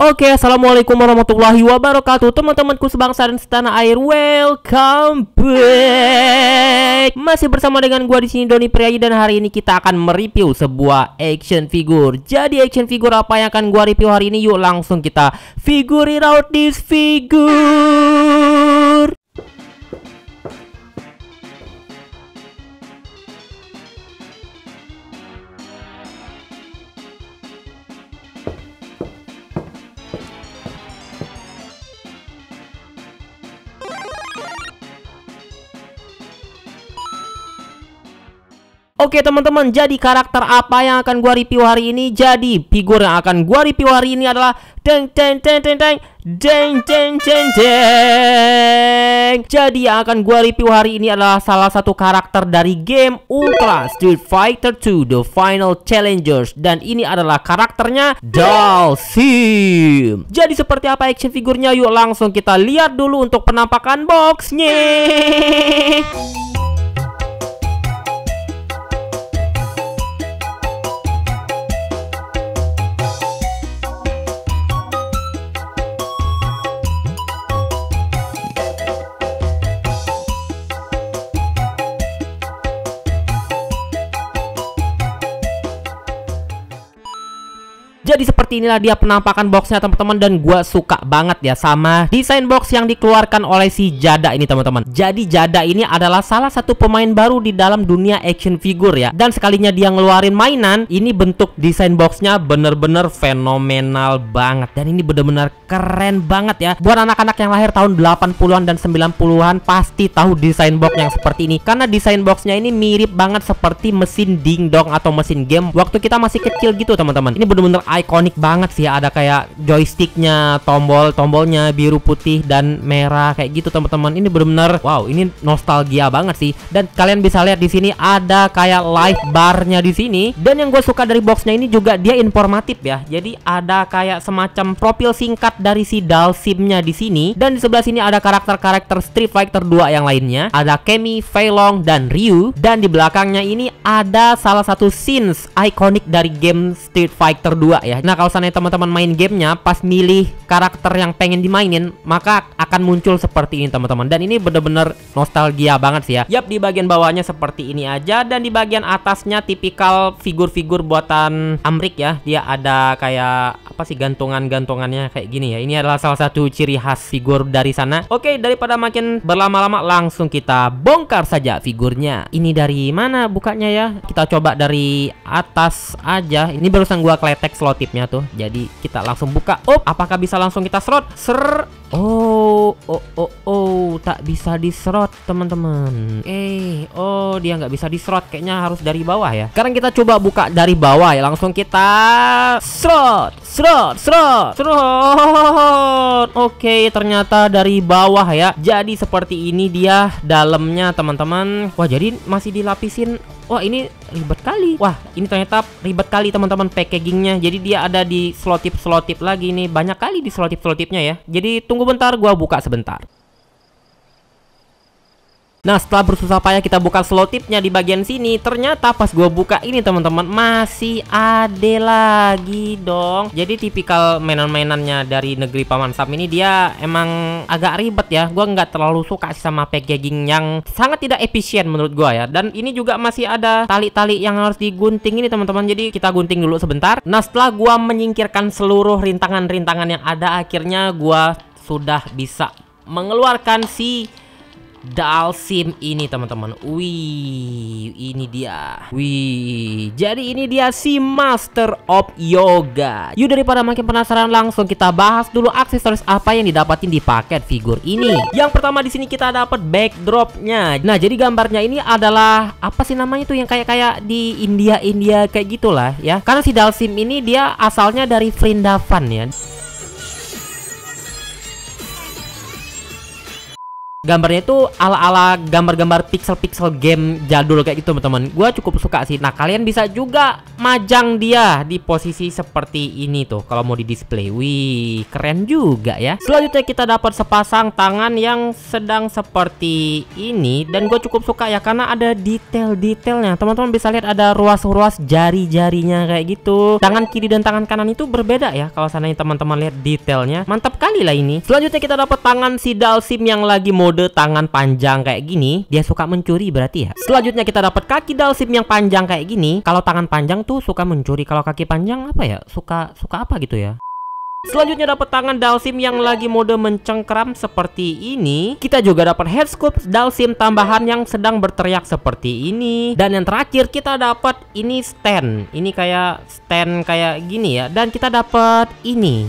Oke, assalamualaikum warahmatullahi wabarakatuh, teman-temanku sebangsa dan setanah air. Welcome back. Masih bersama dengan gua di sini, Doni Priayi, dan hari ini kita akan mereview sebuah action figure. Jadi action figure apa yang akan gua review hari ini? Yuk langsung kita figure it out this figure. Oke teman-teman, jadi karakter apa yang akan gua review hari ini? Jadi figur yang akan gua review hari ini adalah deng. Jadi yang akan gua review hari ini adalah salah satu karakter dari game Ultra Street Fighter 2 The Final Challengers, dan ini adalah karakternya Dhalsim. Jadi seperti apa action figurnya? Yuk langsung kita lihat dulu untuk penampakan boxnya. Jadi seperti inilah dia penampakan boxnya teman-teman, dan gua suka banget ya sama desain box yang dikeluarkan oleh si Jada ini teman-teman. Jadi Jada ini adalah salah satu pemain baru di dalam dunia action figure ya, dan sekalinya dia ngeluarin mainan, ini bentuk desain boxnya bener-bener fenomenal banget, dan ini bener-bener keren banget ya. Buat anak-anak yang lahir tahun 80-an dan 90-an pasti tahu desain box yang seperti ini, karena desain boxnya ini mirip banget seperti mesin dingdong atau mesin game waktu kita masih kecil gitu teman-teman. Ini bener-bener ikonik banget sih, ada kayak joysticknya, tombolnya biru, putih, dan merah kayak gitu teman-teman. Ini bener-bener wow, ini nostalgia banget sih. Dan kalian bisa lihat di sini ada kayak live barnya di sini. Dan yang gue suka dari boxnya ini juga dia informatif ya. Jadi ada kayak semacam profil singkat dari si Dhalsimnya di sini. Dan di sebelah sini ada karakter-karakter Street Fighter 2 yang lainnya. Ada Cammy, Fei Long, dan Ryu. Dan di belakangnya ini ada salah satu scenes ikonik dari game Street Fighter 2 ya. Nah kalau seandainya teman-teman main gamenya, pas milih karakter yang pengen dimainin, maka akan muncul seperti ini teman-teman. Dan ini bener-bener nostalgia banget sih ya. Yap, di bagian bawahnya seperti ini aja, dan di bagian atasnya tipikal figur-figur buatan Amrik ya. Dia ada kayak apa sih, gantungan-gantungannya kayak gini ya. Ini adalah salah satu ciri khas figur dari sana. Oke, daripada makin berlama-lama, langsung kita bongkar saja figurnya. Ini dari mana bukanya ya? Kita coba dari atas aja. Ini barusan gua kletek slotipnya tuh. Jadi kita langsung buka. Oh, apakah bisa langsung kita serot? Oh, tak bisa diserot teman-teman. Oh, dia nggak bisa diserot. Kayaknya harus dari bawah ya. Sekarang kita coba buka dari bawah ya. Langsung kita serot. Oke, ternyata dari bawah ya. Jadi seperti ini dia dalamnya teman-teman. Wah, jadi masih dilapisin. Wah, ini ribet kali. Wah, ini ternyata ribet kali teman-teman packagingnya. Jadi dia ada di selotip lagi nih. Banyak kali di selotipnya ya. Jadi tunggu bentar, gua buka sebentar. Nah, setelah bersusah payah kita buka selotipnya di bagian sini, ternyata pas gua buka ini teman-teman, masih ada lagi dong. Jadi tipikal mainan-mainannya dari negeri Paman Sam ini dia emang agak ribet ya. Gua nggak terlalu suka sama packaging yang sangat tidak efisien menurut gua ya. Dan ini juga masih ada tali-tali yang harus digunting ini teman-teman. Jadi kita gunting dulu sebentar. Nah, setelah gua menyingkirkan seluruh rintangan-rintangan yang ada, akhirnya gua sudah bisa mengeluarkan si Dhalsim ini teman-teman. Wih, ini dia. Wih, jadi ini dia si Master of Yoga. Yuk, daripada makin penasaran, langsung kita bahas dulu aksesoris apa yang didapatin di paket figur ini. Yang pertama di sini kita dapat backdropnya. Nah, jadi gambarnya ini adalah apa sih namanya tuh, yang kayak di India kayak gitulah ya. Karena si Dhalsim ini dia asalnya dari Vrindavan ya. gambarnya itu ala-ala gambar-gambar pixel-pixel game jadul kayak gitu teman-teman. Gua cukup suka sih. Nah, kalian bisa juga majang dia di posisi seperti ini tuh kalau mau di display. Wih, keren juga ya. Selanjutnya kita dapat sepasang tangan yang sedang seperti ini, dan gue cukup suka ya karena ada detail-detailnya. Teman-teman bisa lihat ada ruas-ruas jari-jarinya kayak gitu. Tangan kiri dan tangan kanan itu berbeda ya kalau seandainya teman-teman lihat detailnya. Mantap kali lah ini. Selanjutnya kita dapat tangan si Dhalsim yang lagi mode tangan panjang kayak gini. Dia suka mencuri berarti ya. Selanjutnya kita dapat kaki Dhalsim yang panjang kayak gini. Kalau tangan panjang tuh suka mencuri, kalau kaki panjang apa ya? Suka apa gitu ya. Selanjutnya dapat tangan Dhalsim yang lagi mode mencengkram seperti ini. Kita juga dapat head sculpt Dhalsim tambahan yang sedang berteriak seperti ini. Dan yang terakhir kita dapat ini stand. Ini kayak stand kayak gini ya. Dan kita dapat ini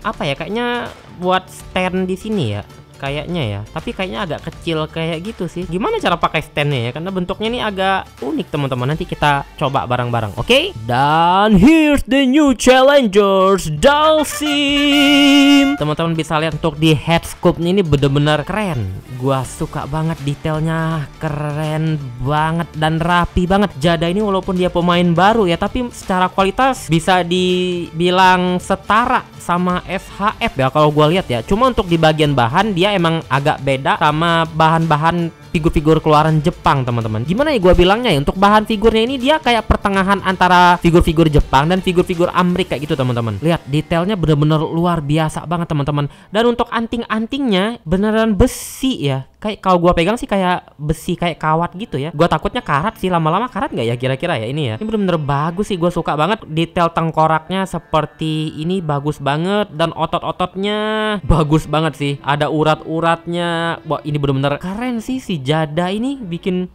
apa ya? Kayaknya buat stand di sini ya. Kayaknya ya, tapi kayaknya agak kecil kayak gitu sih. Gimana cara pakai standnya ya? Karena bentuknya ini agak unik teman-teman. Nanti kita coba bareng-bareng, oke? Dan here's the new challengers, Dhalsim. Teman-teman bisa lihat untuk di head sculpt-nya ini bener-bener keren. Gua suka banget detailnya, keren banget dan rapi banget. Jada ini walaupun dia pemain baru ya, tapi secara kualitas bisa dibilang setara sama SHF ya kalau gua lihat ya. Cuma untuk di bagian bahan dia emang agak beda sama bahan-bahan figur-figur keluaran Jepang teman-teman. Gimana ya gua bilangnya ya, untuk bahan figurnya ini dia kayak pertengahan antara figur-figur Jepang dan figur-figur Amerika gitu teman-teman. Lihat detailnya bener-bener luar biasa banget teman-teman. Dan untuk anting-antingnya beneran besi ya. Kayak kalau gua pegang sih kayak besi, kayak kawat gitu ya. Gua takutnya karat sih, lama-lama karat nggak ya kira-kira ya ini ya. Ini bener-bener bagus sih, gua suka banget. Detail tengkoraknya seperti ini bagus banget, dan otot-ototnya bagus banget sih. Ada urat-uratnya. Wah, ini bener-bener keren sih si Jada ini bikin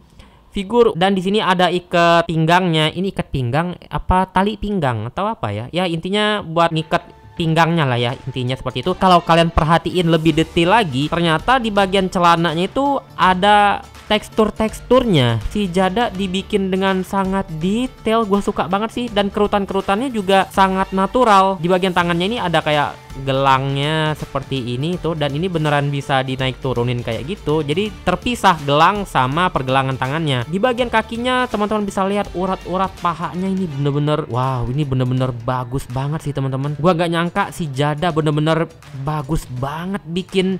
figur. Dan di sini ada ikat pinggangnya. Ini ikat pinggang apa tali pinggang atau apa ya? Ya intinya buat ngikat pinggangnya lah ya, intinya seperti itu. Kalau kalian perhatiin lebih detail lagi, ternyata di bagian celananya itu ada teksturnya. Si Jada dibikin dengan sangat detail, gue suka banget sih. Dan kerutan-kerutannya juga sangat natural. Di bagian tangannya ini ada kayak gelangnya seperti ini tuh, dan ini beneran bisa dinaik turunin kayak gitu. Jadi terpisah gelang sama pergelangan tangannya. Di bagian kakinya teman-teman bisa lihat urat-urat pahanya ini bener-bener wow, ini bener-bener bagus banget sih teman-teman. Gua gak nyangka si Jada bener-bener bagus banget bikin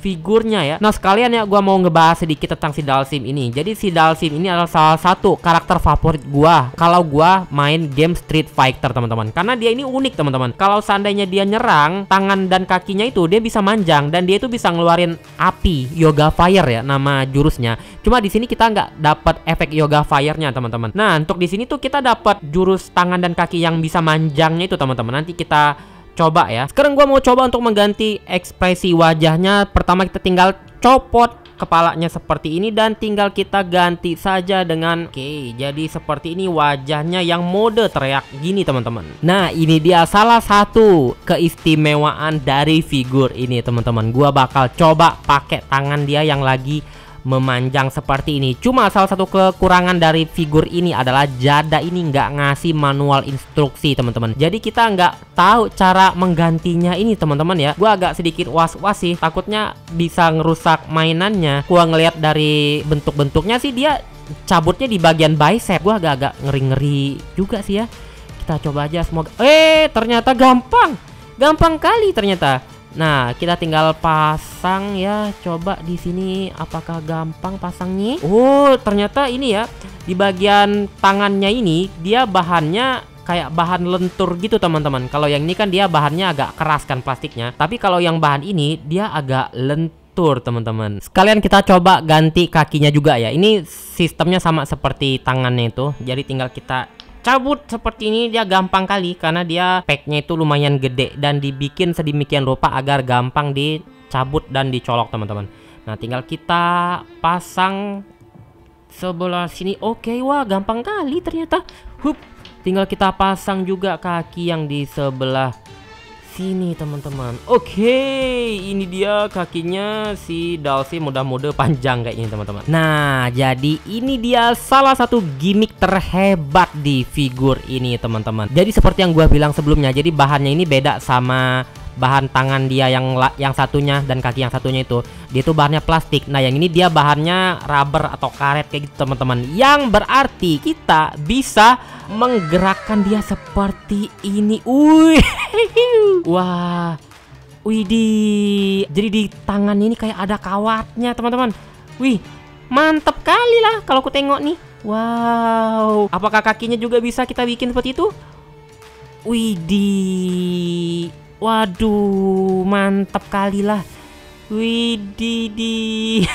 figurnya ya. Nah sekalian ya gua mau ngebahas sedikit tentang si Dhalsim ini. Jadi si Dhalsim ini adalah salah satu karakter favorit gua kalau gua main game Street Fighter teman-teman. Karena dia ini unik teman-teman. Kalau seandainya dia nyerang, tangan dan kakinya itu dia bisa manjang, dan dia itu bisa ngeluarin api, Yoga Fire ya nama jurusnya. Cuma di sini kita nggak dapat efek Yoga Fire-nya teman-teman. Nah untuk di sini tuh kita dapat jurus tangan dan kaki yang bisa manjangnya itu teman-teman. Nanti kita coba ya. Sekarang gua mau coba untuk mengganti ekspresi wajahnya. Pertama kita tinggal copot kepalanya seperti ini, dan tinggal kita ganti saja dengan oke, jadi seperti ini wajahnya yang mode teriak gini teman-teman. Nah ini dia salah satu keistimewaan dari figur ini teman-teman. Gua bakal coba pakai tangan dia yang lagi memanjang seperti ini. Cuma salah satu kekurangan dari figur ini adalah Jada ini nggak ngasih manual instruksi teman-teman. Jadi kita nggak tahu cara menggantinya ini teman-teman ya. Gua agak sedikit was-was sih, takutnya bisa ngerusak mainannya. Gua ngelihat dari bentuk-bentuknya sih dia cabutnya di bagian bicep. Gua agak-agak ngeri-ngeri juga sih ya. Kita coba aja semoga. Ternyata gampang kali ternyata. Nah, kita tinggal pasang ya. Coba di sini apakah gampang pasangnya? Oh, ternyata ini ya. Di bagian tangannya ini dia bahannya kayak bahan lentur gitu teman-teman. Kalau yang ini kan dia bahannya agak keras kan plastiknya. Tapi kalau yang bahan ini dia agak lentur teman-teman. Sekalian kita coba ganti kakinya juga ya. Ini sistemnya sama seperti tangannya itu. Jadi tinggal kita cabut seperti ini, dia gampang kali karena dia packnya itu lumayan gede dan dibikin sedemikian rupa agar gampang dicabut dan dicolok teman-teman. Nah tinggal kita pasang sebelah sini. Oke, wah gampang kali ternyata. Tinggal kita pasang juga kaki yang di sebelah sini teman-teman. Oke, ini dia kakinya si Dhalsim udah mode panjang kayaknya teman-teman. Nah, jadi ini dia salah satu gimmick terhebat di figur ini teman-teman. Jadi seperti yang gua bilang sebelumnya, jadi bahannya ini beda sama bahan tangan dia yang satunya dan kaki yang satunya itu dia tuh bahannya plastik. Nah yang ini dia bahannya rubber atau karet kayak gitu teman-teman, yang berarti kita bisa menggerakkan dia seperti ini. Wah, widih, jadi di tangan ini kayak ada kawatnya teman-teman. Wih, mantap kali lah kalau aku tengok nih. Wow, apakah kakinya juga bisa kita bikin seperti itu? Widih, waduh, mantap kali lah. Widih,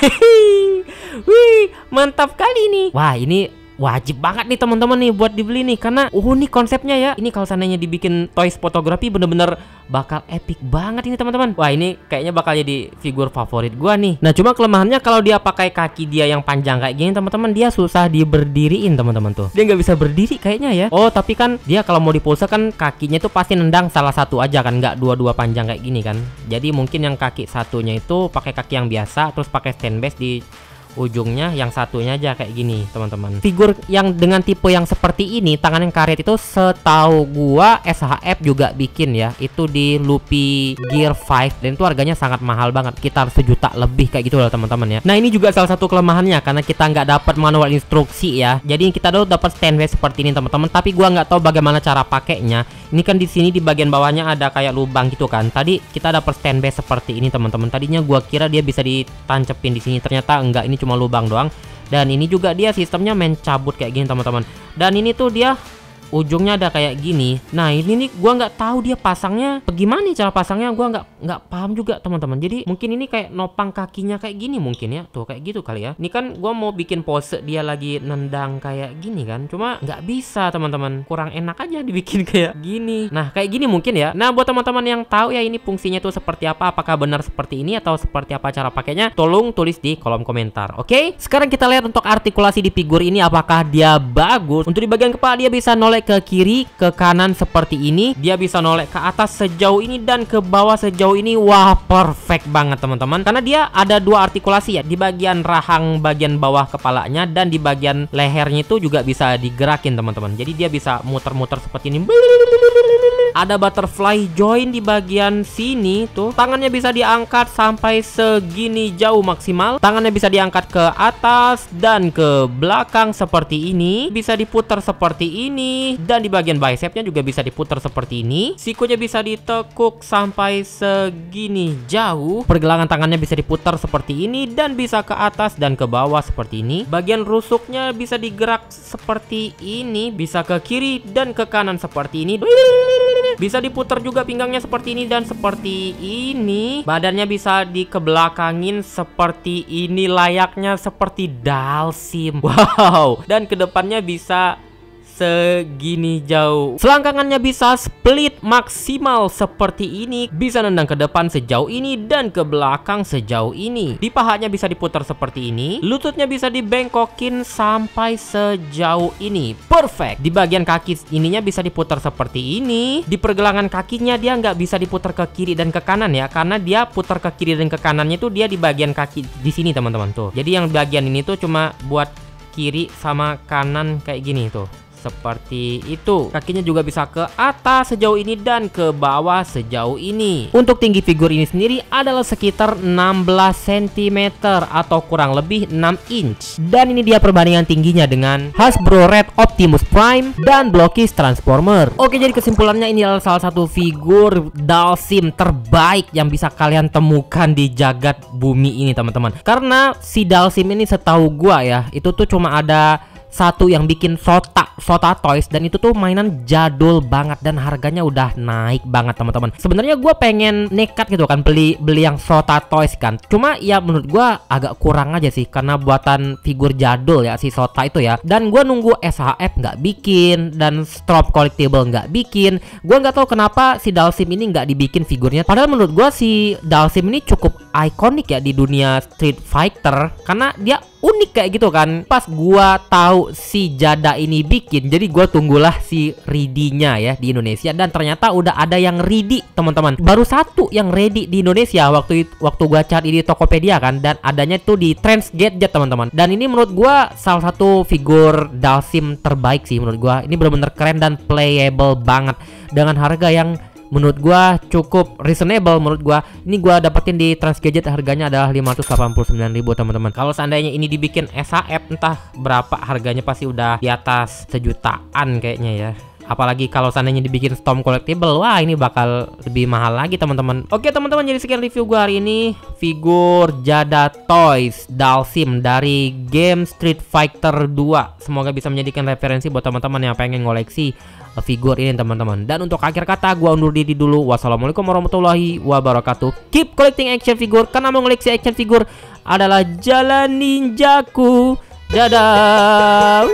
wih, mantap kali nih. Wah, ini wajib banget nih teman-teman nih buat dibeli nih, karena nih konsepnya ya. Ini kalau seandainya dibikin toys fotografi bener-bener bakal epic banget ini teman-teman. Wah, ini kayaknya bakal jadi figur favorit gua nih. Nah, cuma kelemahannya kalau dia pakai kaki dia yang panjang kayak gini teman-teman, dia susah diberdiriin teman-teman tuh. Dia nggak bisa berdiri kayaknya ya. Oh, tapi kan dia kalau mau dipose kan kakinya tuh pasti nendang salah satu aja kan, nggak dua-dua panjang kayak gini kan. Jadi mungkin yang kaki satunya itu pakai kaki yang biasa, terus pakai stand base di ujungnya, yang satunya aja kayak gini teman-teman. Figur yang dengan tipe yang seperti ini, tangan yang karet itu setahu gua SHF juga bikin ya, itu di Luffy Gear 5 dan itu harganya sangat mahal banget, sekitar 1 juta lebih kayak gitu loh teman-teman ya. Nah ini juga salah satu kelemahannya karena kita nggak dapat manual instruksi ya. Jadi kita dapat standby seperti ini teman-teman, tapi gua nggak tahu bagaimana cara pakainya. Ini kan di sini di bagian bawahnya ada kayak lubang gitu kan. Tadi kita dapat standby seperti ini teman-teman. Tadinya gua kira dia bisa ditancepin di sini, ternyata enggak, ini cuma lubang doang. Dan ini juga dia sistemnya main cabut kayak gini teman-teman. Dan ini tuh dia ujungnya ada kayak gini. Nah ini nih gua nggak tahu dia pasangnya bagaimana cara pasangnya, gua nggak paham juga teman-teman. Jadi mungkin ini kayak nopang kakinya kayak gini mungkin ya, tuh kayak gitu kali ya. Ini kan gua mau bikin pose dia lagi nendang kayak gini kan, cuma nggak bisa teman-teman, kurang enak aja dibikin kayak gini. Nah kayak gini mungkin ya. Nah buat teman-teman yang tahu ya ini fungsinya tuh seperti apa, apakah benar seperti ini atau seperti apa cara pakainya, tolong tulis di kolom komentar. Oke, sekarang kita lihat untuk artikulasi di figur ini apakah dia bagus. Untuk di bagian kepala dia bisa noleh ke kiri, ke kanan seperti ini. Dia bisa noleh ke atas sejauh ini dan ke bawah sejauh ini. Wah, perfect banget teman-teman. Karena dia ada dua artikulasi ya, di bagian rahang bagian bawah kepalanya dan di bagian lehernya itu juga bisa digerakin teman-teman. Jadi dia bisa muter-muter seperti ini. Ada butterfly joint di bagian sini tuh. Tangannya bisa diangkat sampai segini jauh maksimal. Tangannya bisa diangkat ke atas dan ke belakang seperti ini. Bisa diputar seperti ini. Dan di bagian bicepnya juga bisa diputar seperti ini. Sikunya bisa ditekuk sampai segini jauh. Pergelangan tangannya bisa diputar seperti ini dan bisa ke atas dan ke bawah seperti ini. Bagian rusuknya bisa digerak seperti ini. Bisa ke kiri dan ke kanan seperti ini. Bisa diputar juga pinggangnya seperti ini dan seperti ini. Badannya bisa dikebelakangin seperti ini, layaknya seperti Dalsim. Wow. Dan kedepannya bisa segini jauh. Selangkangannya bisa split maksimal seperti ini. Bisa nendang ke depan sejauh ini dan ke belakang sejauh ini. Di pahanya bisa diputar seperti ini. Lututnya bisa dibengkokin sampai sejauh ini. Perfect. Di bagian kaki ininya bisa diputar seperti ini. Di pergelangan kakinya dia nggak bisa diputar ke kiri dan ke kanan ya, karena dia putar ke kiri dan ke kanannya itu dia di bagian kaki di sini teman-teman tuh. Jadi yang bagian ini tuh cuma buat kiri sama kanan kayak gini tuh. Seperti itu. Kakinya juga bisa ke atas sejauh ini dan ke bawah sejauh ini. Untuk tinggi figur ini sendiri adalah sekitar 16 cm atau kurang lebih 6 inch. Dan ini dia perbandingan tingginya dengan Hasbro Red Optimus Prime dan Blockist Transformer. Oke, jadi kesimpulannya ini adalah salah satu figur Dalsim terbaik yang bisa kalian temukan di jagat bumi ini teman-teman. Karena si Dalsim ini setahu gua ya, itu tuh cuma ada satu yang bikin Sota Toys, dan itu tuh mainan jadul banget dan harganya udah naik banget teman-teman. Sebenarnya gue pengen nekat gitu kan beli yang Sota Toys kan, cuma ya menurut gue agak kurang aja sih karena buatan figur jadul ya si Sota itu ya. Dan gue nunggu SHF nggak bikin dan Strop Collectible nggak bikin. Gue nggak tahu kenapa si Dalsim ini nggak dibikin figurnya, padahal menurut gue si Dalsim ini cukup ikonik ya di dunia Street Fighter karena dia unik kayak gitu kan. Pas gua tahu si Jada ini bikin, jadi gua tunggulah si ready-nya ya di Indonesia, dan ternyata udah ada yang ready teman-teman. Baru satu yang ready di Indonesia waktu gua cari di Tokopedia kan, dan adanya tuh di Trends Gadget teman-teman. Dan ini menurut gua salah satu figur Dalsim terbaik sih menurut gua. Ini bener-bener keren dan playable banget dengan harga yang menurut gua cukup reasonable. Menurut gua ini gua dapetin di Transgadget, harganya adalah 589.000 teman-teman. Kalau seandainya ini dibikin SHF entah berapa harganya, pasti udah di atas sejutaan kayaknya ya. Apalagi kalau seandainya dibikin Storm Collectible, wah ini bakal lebih mahal lagi teman-teman. Oke teman-teman, jadi sekian review gua hari ini. Figur Jada Toys Dhalsim dari game Street Fighter 2. Semoga bisa menjadikan referensi buat teman-teman yang pengen ngoleksi figur ini teman-teman. Dan untuk akhir kata, gua undur diri dulu. Wassalamualaikum warahmatullahi wabarakatuh. Keep collecting action figure, karena mengoleksi action figure adalah jalan ninjaku. Dadah.